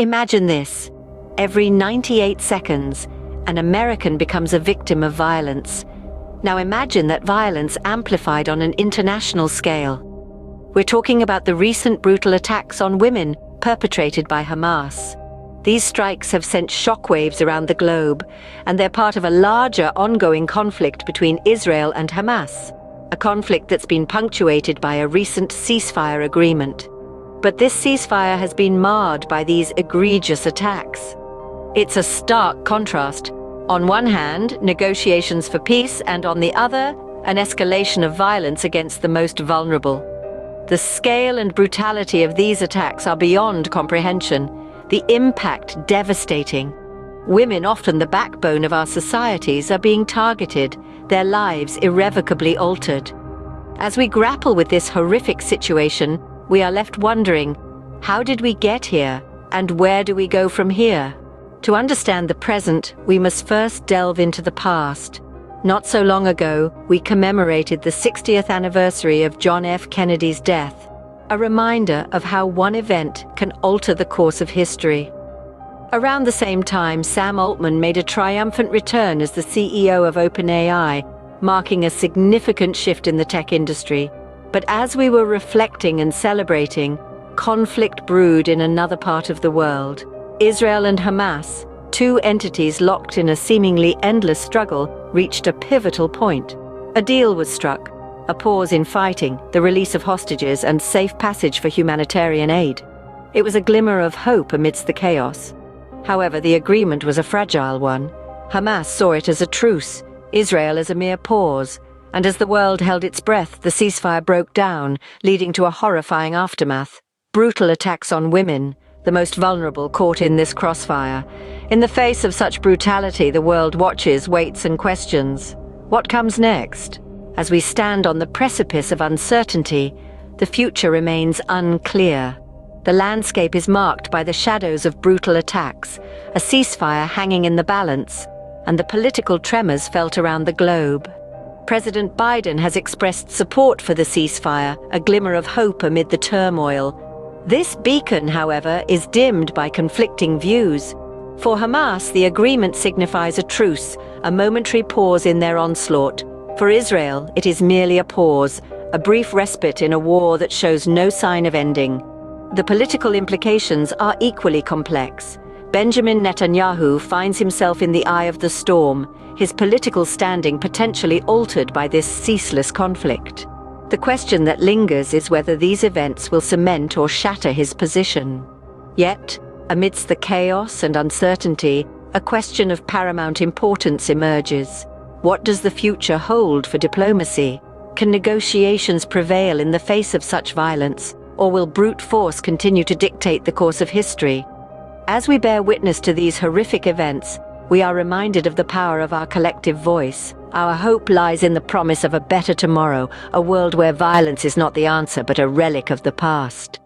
Imagine this. Every 98 seconds, an American becomes a victim of violence. Now imagine that violence amplified on an international scale. We're talking about the recent brutal attacks on women perpetrated by Hamas. These strikes have sent shockwaves around the globe, and they're part of a larger ongoing conflict between Israel and Hamas, a conflict that's been punctuated by a recent ceasefire agreement. But this ceasefire has been marred by these egregious attacks. It's a stark contrast. On one hand, negotiations for peace, and on the other, an escalation of violence against the most vulnerable. The scale and brutality of these attacks are beyond comprehension, the impact devastating. Women, often the backbone of our societies, are being targeted, their lives irrevocably altered. As we grapple with this horrific situation, we are left wondering, how did we get here, and where do we go from here? To understand the present, we must first delve into the past. Not so long ago, we commemorated the 60th anniversary of John F. Kennedy's death, a reminder of how one event can alter the course of history. Around the same time, Sam Altman made a triumphant return as the CEO of OpenAI, marking a significant shift in the tech industry. But as we were reflecting and celebrating, conflict brewed in another part of the world. Israel and Hamas, two entities locked in a seemingly endless struggle, reached a pivotal point. A deal was struck, a pause in fighting, the release of hostages, and safe passage for humanitarian aid. It was a glimmer of hope amidst the chaos. However, the agreement was a fragile one. Hamas saw it as a truce, Israel as a mere pause, and as the world held its breath, the ceasefire broke down, leading to a horrifying aftermath. Brutal attacks on women, the most vulnerable, caught in this crossfire. In the face of such brutality, the world watches, waits, and questions. What comes next? As we stand on the precipice of uncertainty, the future remains unclear. The landscape is marked by the shadows of brutal attacks, a ceasefire hanging in the balance, and the political tremors felt around the globe. President Biden has expressed support for the ceasefire, a glimmer of hope amid the turmoil. This beacon, however, is dimmed by conflicting views. For Hamas, the agreement signifies a truce, a momentary pause in their onslaught. For Israel, it is merely a pause, a brief respite in a war that shows no sign of ending. The political implications are equally complex. Benjamin Netanyahu finds himself in the eye of the storm, his political standing potentially altered by this ceaseless conflict. The question that lingers is whether these events will cement or shatter his position. Yet, amidst the chaos and uncertainty, a question of paramount importance emerges. What does the future hold for diplomacy? Can negotiations prevail in the face of such violence, or will brute force continue to dictate the course of history? As we bear witness to these horrific events, we are reminded of the power of our collective voice. Our hope lies in the promise of a better tomorrow, a world where violence is not the answer but a relic of the past.